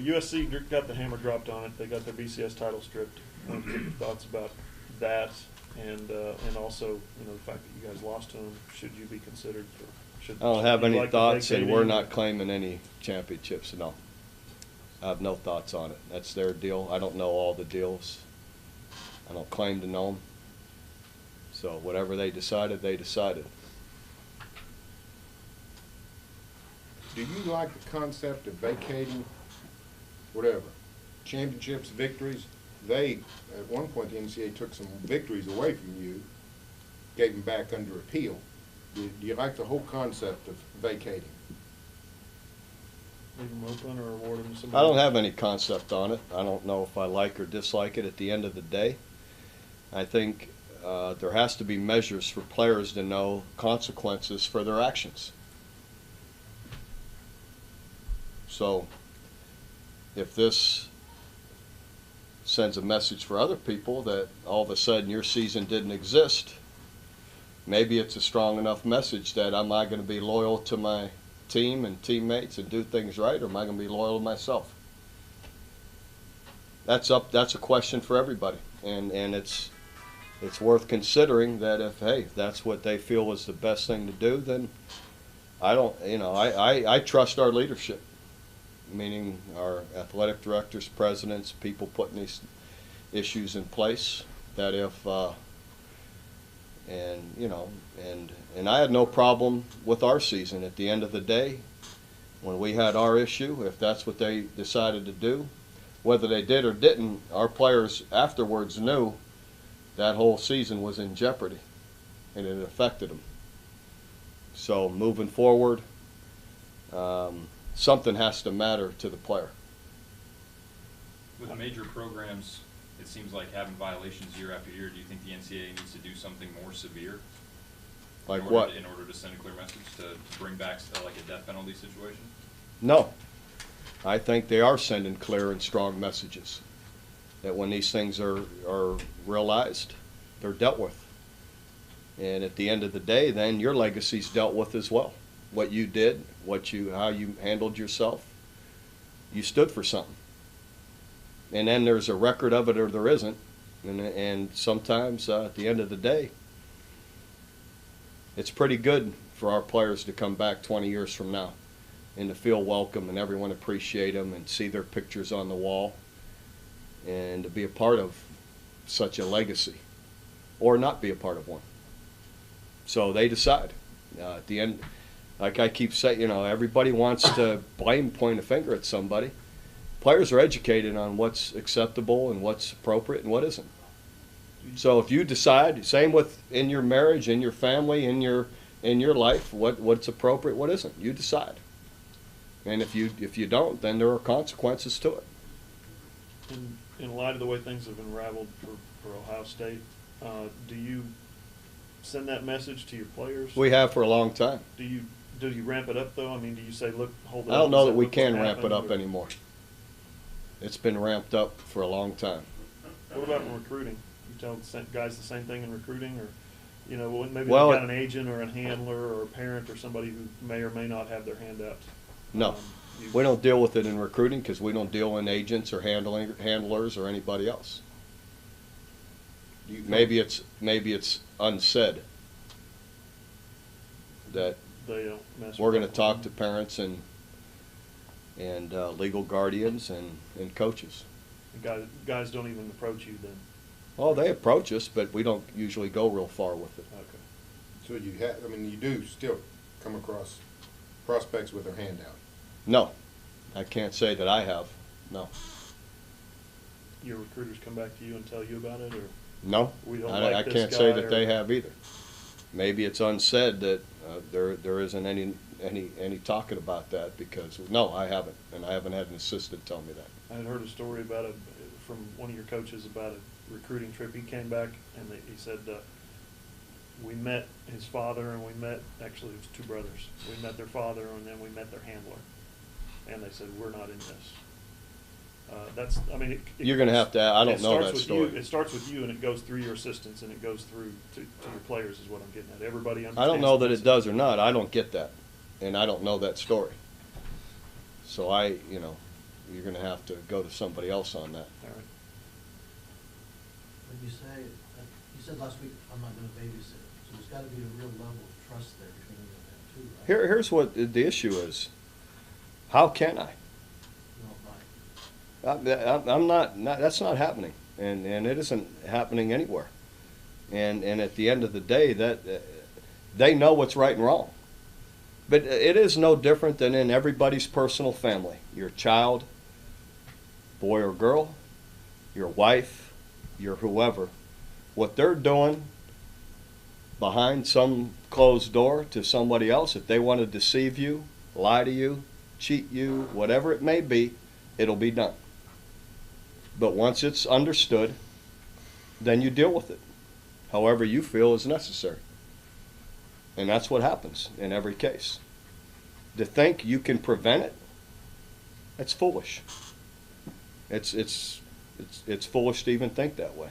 USC got the hammer dropped on it. They got their BCS title stripped. I want to get your thoughts about that, and also the fact that you guys lost to them. Should you be considered for? I don't have any thoughts, and we're not claiming any championships. No, I have no thoughts on it. That's their deal. I don't know all the deals. I don't claim to know them. So whatever they decided, they decided. Do you like the concept of vacating, whatever, championships, victories? They, at one point, the NCAA took some victories away from you, gave them back under appeal. Do you like the whole concept of vacating? Leave them open or award them to I somebody? don't have any concept on it. I don't know if I like or dislike it at the end of the day. I think there has to be measures for players to know consequences for their actions. So if this sends a message for other people that all of a sudden your season didn't exist, maybe it's a strong enough message that am I going to be loyal to my team and teammates and do things right, or am I going to be loyal to myself? That's a question for everybody, and it's worth considering that if that's what they feel is the best thing to do, then I trust our leadership, meaning our athletic directors, presidents, people putting these issues in place, that if and I had no problem with our season. At the end of the day, when we had our issue, if that's what they decided to do, whether they did or didn't, our players afterwards knew that whole season was in jeopardy, and it affected them. So moving forward, something has to matter to the player. With major programs, it seems like having violations year after year. Do you think the NCAA needs to do something more severe? Like what? In order to send a clear message to bring back like a death penalty situation? No. I think they are sending clear and strong messages that when these things are realized, they're dealt with. And at the end of the day, then your legacy's dealt with as well. What you did, how you handled yourself, you stood for something. And then there's a record of it or there isn't. And sometimes at the end of the day, it's pretty good for our players to come back 20 years from now and to feel welcome and everyone appreciate them and see their pictures on the wall and to be a part of such a legacy or not be a part of one. So they decide. At the end, like I keep saying, everybody wants to point a finger at somebody. Players are educated on what's acceptable and what's appropriate and what isn't. So if you decide, same with in your marriage, in your family, in your life, what's appropriate, what isn't, you decide. And if you don't, then there are consequences to it. In light of the way things have unraveled for Ohio State, do you send that message to your players? We have for a long time. Do you ramp it up though? I mean, do you say, look, hold it I up? don't know that we look can what ramp it up happened, or- anymore. It's been ramped up for a long time. What about in recruiting? You tell guys the same thing in recruiting, or maybe Well, they've got an agent or a handler or a parent or somebody who may or may not have their hand out. No. We don't deal with it in recruiting because we don't deal in agents or handlers or anybody else. Maybe it's unsaid that They don't mess we're with going to that. talk to parents and legal guardians and coaches. The guys don't even approach you then. Well, they approach us, but we don't usually go real far with it. Okay. So you do still come across prospects with their hand out? No, I can't say that I have. No. Your recruiters come back to you and tell you about it, or No, we don't I like this can't say guy, that or- they have either. Maybe it's unsaid that there isn't any talking about that because no, I haven't, and I haven't had an assistant tell me that. I had heard a story from one of your coaches about a recruiting trip. He came back and he said, we met his father and actually it was two brothers. We met their father and then we met their handler. And they said, we're not in this. You're going to have to, I don't know that story. It starts with you and it goes through your assistants and it goes through to your players is what I'm getting at. Everybody understands. I don't know that this. it does or not. I don't get that, and I don't know that story. So you're going to have to go to somebody else on that. All right. When you say, you said last week, I'm not gonna babysit, so there's gotta be a real level of trust there between you and them too, right? Here's what the issue is. How can I? You don't mind. I'm not, that's not happening, and it isn't happening anywhere. And at the end of the day, that they know what's right and wrong. But it is no different than in everybody's personal family. Your child, boy or girl, your wife, your whoever, what they're doing behind some closed door to somebody else, if they want to deceive you, lie to you, cheat you, whatever it may be, it'll be done. But once it's understood, then you deal with it however you feel is necessary. And that's what happens in every case. To think you can prevent it, that's foolish. It's foolish to even think that way.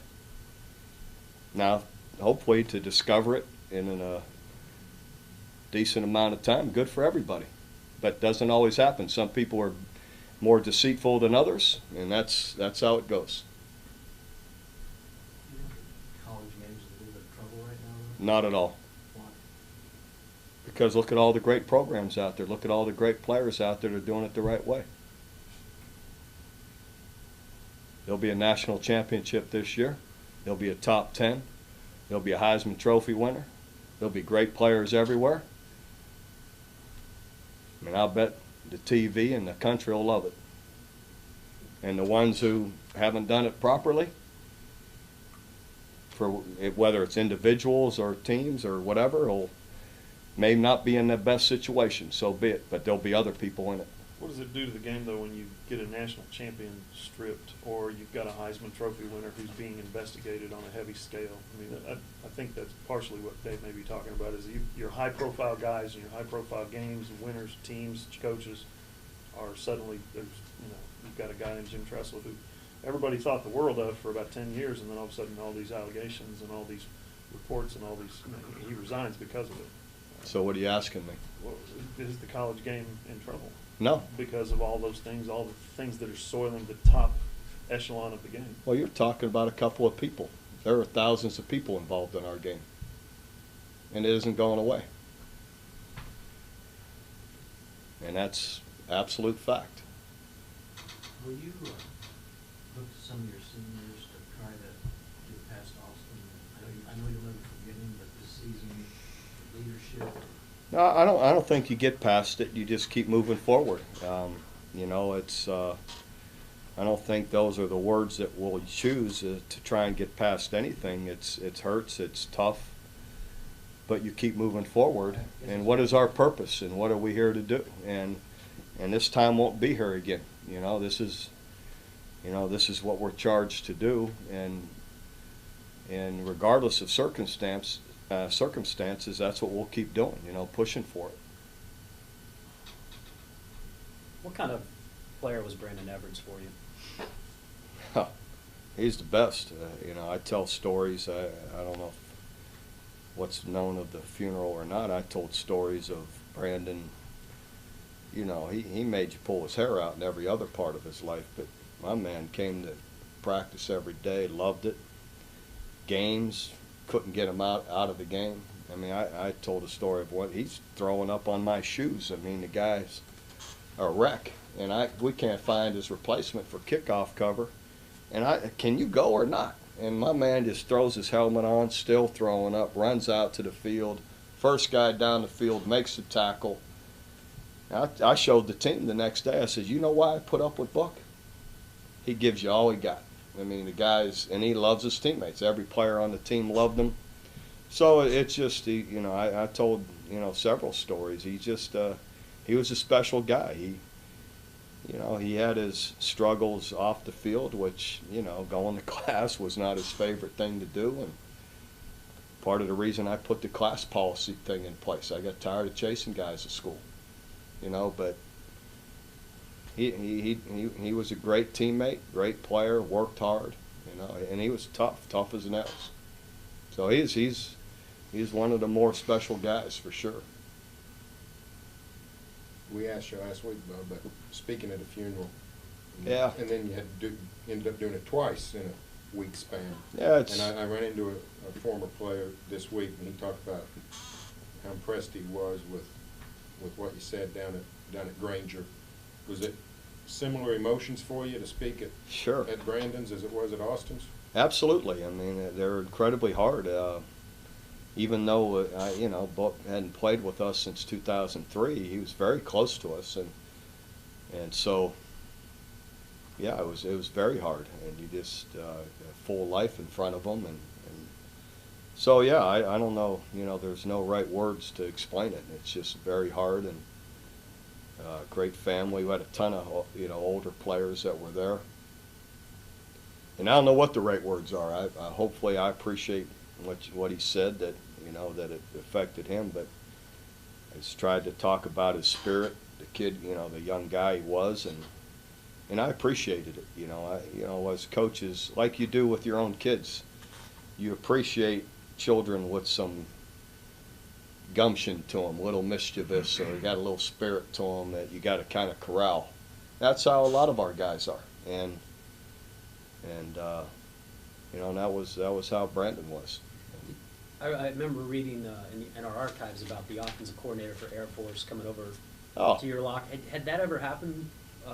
Now, hopefully to discover it in a decent amount of time, good for everybody. But doesn't always happen. Some people are more deceitful than others, and that's how it goes. You think the college game's in a little bit of trouble right now, though? Not at all. Why? Because look at all the great programs out there. Look at all the great players out there that are doing it the right way. There'll be a national championship this year. There'll be a top 10. There'll be a Heisman Trophy winner. There'll be great players everywhere. I mean, I'll bet the TV and the country will love it. And the ones who haven't done it properly, for whether it's individuals or teams or whatever, may not be in the best situation, so be it. But there'll be other people in it. What does it do to the game, though, when you get a national champion stripped, or you've got a Heisman Trophy winner who's being investigated on a heavy scale? I mean, I think that's partially what Dave may be talking about, is your high-profile guys and your high-profile games, winners, teams, coaches, are suddenly, you've got a guy named Jim Tressel who everybody thought the world of for about 10 years, and then all of a sudden all these allegations and all these reports and all these, he resigns because of it. So what are you asking me? Well, is the college game in trouble? No. Because of all those things, all the things that are soiling the top echelon of the game. Well, you're talking about a couple of people. There are thousands of people involved in our game. And it isn't going away. And that's absolute fact. Will you look to some of your seniors to try to get past Austin? I know you'll never forget him, but this season, leadership. No, I don't think you get past it. You just keep moving forward. It's. I don't think those are the words that we'll choose to try and get past anything. It hurts. It's tough. But you keep moving forward. And what is our purpose? And what are we here to do? And this time won't be here again. This is what we're charged to do. And regardless of circumstances, that's what we'll keep doing, pushing for it. What kind of player was Brandon Everage for you? He's the best. I tell stories. I don't know what's known of the funeral or not. I told stories of Brandon. He made you pull his hair out in every other part of his life, but my man came to practice every day, loved it. Games, couldn't get him out of the game. I mean, I told a story of what he's throwing up on my shoes. I mean, the guy's a wreck, and we can't find his replacement for kickoff cover. And can you go or not? And my man just throws his helmet on, still throwing up, runs out to the field. First guy down the field makes the tackle. I showed the team the next day. I said, you know why I put up with Buck? He gives you all he got. I mean, the guy's, and he loves his teammates. Every player on the team loved him. So it's just, I told, several stories. He just, he was a special guy. He had his struggles off the field, which, going to class was not his favorite thing to do. And part of the reason I put the class policy thing in place, I got tired of chasing guys to school, but he was a great teammate, great player, worked hard, and he was tough as nails. So he's one of the more special guys for sure. We asked you last week, Bud, but speaking at the funeral, Yeah. And then you had to ended up doing it twice in a week span. Yeah, it's. And I ran into a former player this week, and he talked about how impressed he was with what you said down at Granger. Was it similar emotions for you to speak Sure. at Brandon's as it was at Austin's? Absolutely. I mean, they're incredibly hard. Even though Buck hadn't played with us since 2003, he was very close to us, and so yeah, it was very hard, and you just a full life in front of them, and so yeah, I don't know, there's no right words to explain it. It's just very hard, and great family. We had a ton of older players that were there. And I don't know what the right words are. Hopefully I appreciate what he said, that that it affected him. But I just tried to talk about his spirit, the kid, the young guy he was, and I appreciated it. As coaches, like you do with your own kids, you appreciate children with some gumption to them, little mischievous, or got a little spirit to them that you got to kind of corral. That's how a lot of our guys are, and that was how Brandon was. I remember reading in our archives about the offensive coordinator for Air Force coming over Oh. to your locker. Had that ever happened?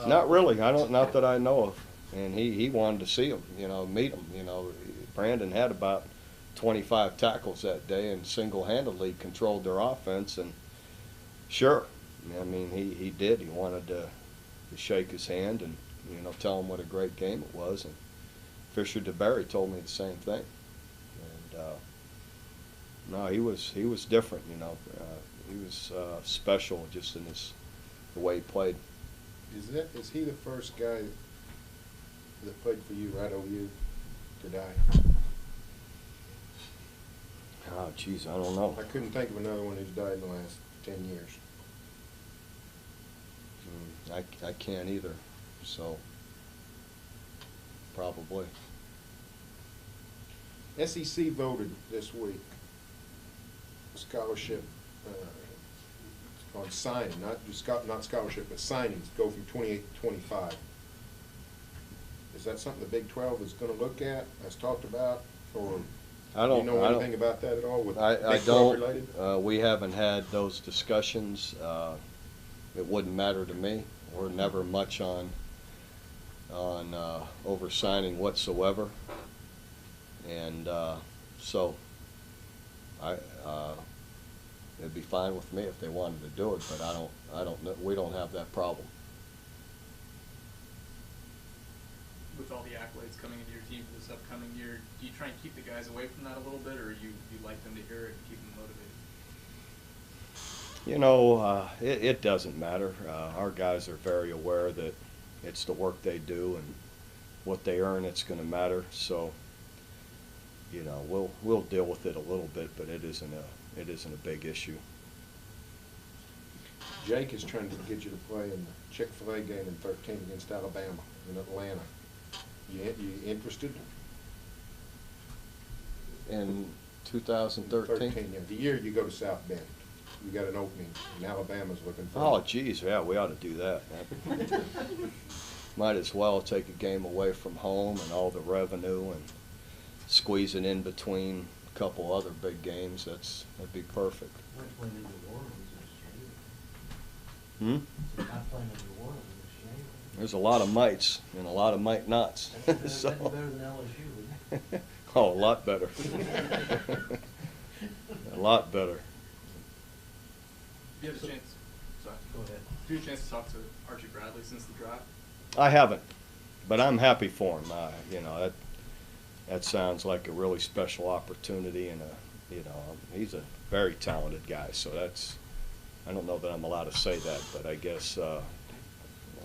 Not really. Not that I know of. And he wanted to see him, meet him. Brandon had about 25 tackles that day and single-handedly controlled their offense. And sure, I mean, he did. He wanted to shake his hand and tell him what a great game it was. And Fisher DeBerry told me the same thing. And no, he was different. He was special just in the way he played. Is he the first guy that played for you right over you to die? Oh, geez, I don't know. I couldn't think of another one who's died in the last 10 years. I can't either. So probably. SEC voted this week scholarship on signing, not scholarship, but signings go from 28 to 25. Is that something the Big 12 is going to look at, as talked about, or I don't do you know anything about that at all? With I Big 12 don't. related? We haven't had those discussions. It wouldn't matter to me. We're never much on oversigning whatsoever, and so it'd be fine with me if they wanted to do it, but I don't know. We don't have that problem. With all the accolades coming into your team for this upcoming year, do you try and keep the guys away from that a little bit, or you like them to hear it and keep them motivated? It doesn't matter. Our guys are very aware that it's the work they do and what they earn that's going to matter. So, we'll deal with it a little bit, but it isn't a big issue. Jake is trying to get you to play in the Chick-fil-A game in 13 against Alabama in Atlanta. You interested? In 2013? 13, yeah. The year you go to South Bend, you got an opening, and Alabama's looking for Oh, you. geez, yeah, we ought to do that. Might as well take a game away from home and all the revenue and squeeze it in between a couple other big games. That'd be perfect. We're playing in New Orleans in January. We're not playing in New Orleans in January. There's a lot of mights and a lot of might-nots. That's better than LSU, isn't it? Oh, a lot better. A lot better. You have a chance. Sorry. Go ahead. Do you have a chance to talk to Archie Bradley since the draft? I haven't, but I'm happy for him. That sounds like a really special opportunity, and he's a very talented guy. So I don't know that I'm allowed to say that, but I guess let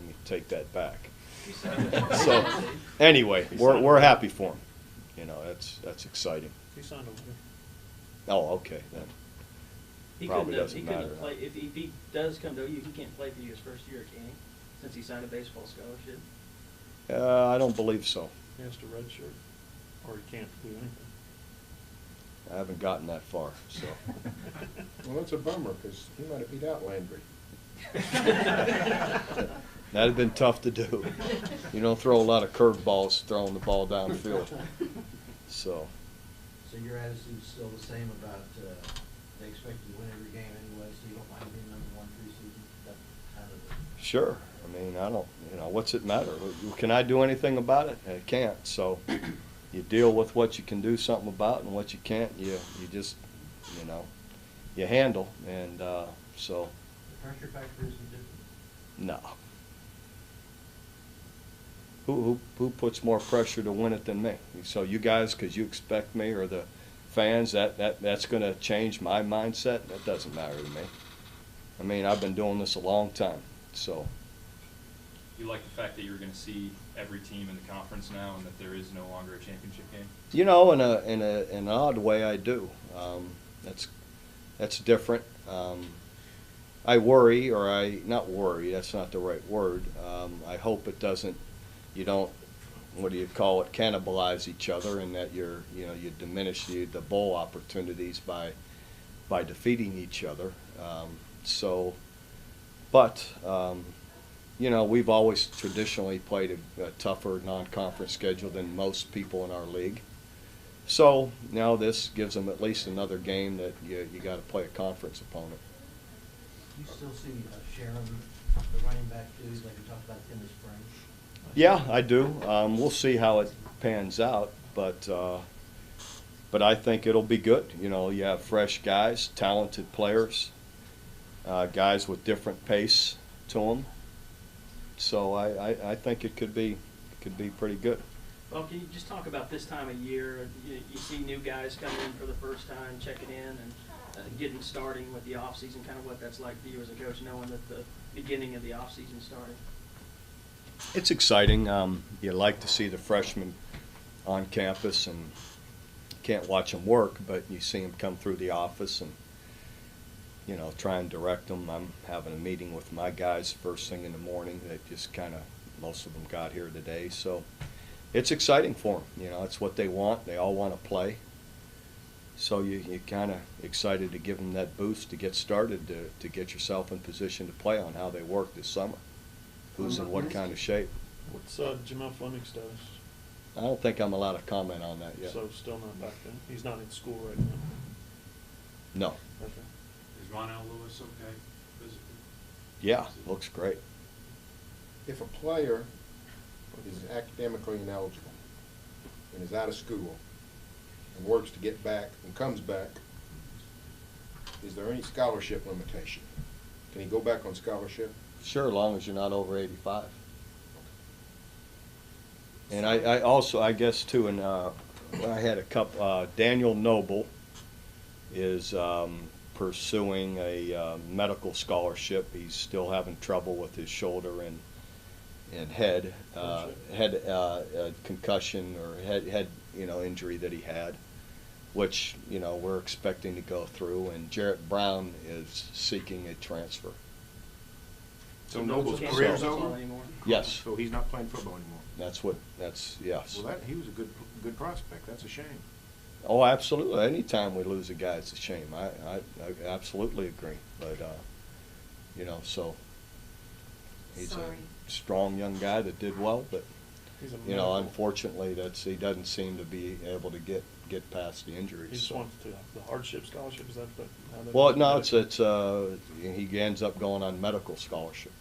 me take that back. So anyway, we're happy for him. That's exciting. He signed over here. Oh, okay then. He Probably couldn't have, doesn't he couldn't matter. have played, if he does come to OU, he can't play for you his first year, can he? Since he signed a baseball scholarship? I don't believe so. He has to redshirt, or he can't do anything. I haven't gotten that far, so. Well, that's a bummer, because he might have beat out Landry. That'd have been tough to do. You don't throw a lot of curveballs throwing the ball downfield. So, So your attitude's still the same about, they expect you to win every game anyway, so you don't mind being number one preseason? That kind of the. sure. I mean, I don't, what's it matter? Can I do anything about it? I can't. So you deal with what you can do something about, and what you can't, you just, you handle. And so, The pressure factor isn't different. no. Who puts more pressure to win it than me? So you guys, because you expect me, or the fans, that's going to change my mindset? That doesn't matter to me. I mean, I've been doing this a long time, so. You like the fact that you're going to see every team in the conference now, and that there is no longer a championship game? In an odd way, I do. That's different. I worry, not worry. That's not the right word. I hope it doesn't. You don't, what do you call it, cannibalize each other, and that you diminish the bowl opportunities by defeating each other. We've always traditionally played a tougher non-conference schedule than most people in our league. So now this gives them at least another game that you got to play a conference opponent. You still see Sharon, the running back, too, like we talked about in the spring? Yeah, I do. We'll see how it pans out, but I think it'll be good. You have fresh guys, talented players, guys with different pace to them. So I think it could be pretty good. Well, can you just talk about this time of year? You see new guys coming in for the first time, checking in, and getting starting with the off season. Kind of what that's like for you as a coach, knowing that the beginning of the off season starting. It's exciting. You like to see the freshmen on campus, and you can't watch them work, but you see them come through the office and try and direct them. I'm having a meeting with my guys first thing in the morning. They just most of them got here today, so it's exciting for them. It's what they want. They all want to play. So you're kind of excited to give them that boost to get started, to get yourself in position to play on how they work this summer. Who's in what kind of shape. What's Jamel Fleming's status? I don't think I'm allowed to comment on that yet. So still not back then? He's not in school right now? No. Okay. Is Ronell Lewis okay physically? Yeah, looks great. If a player is academically ineligible and is out of school and works to get back and comes back, is there any scholarship limitation? Can he go back on scholarship? Sure, as long as you're not over 85. And I also, I guess too, and I had a couple, Daniel Noble is pursuing a medical scholarship. He's still having trouble with his shoulder and head concussion or head injury that he had, which we're expecting to go through. And Jarrett Brown is seeking a transfer. So Noble's Can't career's play football over? anymore. Yes, So he's not playing football anymore? yes. Well, he was a good prospect. That's a shame. Oh, absolutely. Anytime we lose a guy, it's a shame. I absolutely agree. But, so he's Sorry. a strong young guy that did well, but, He's a medical- unfortunately, he doesn't seem to be able to get past the injuries. He just so. wants the hardship scholarship, is that how they? Well, no, he ends up going on medical scholarship.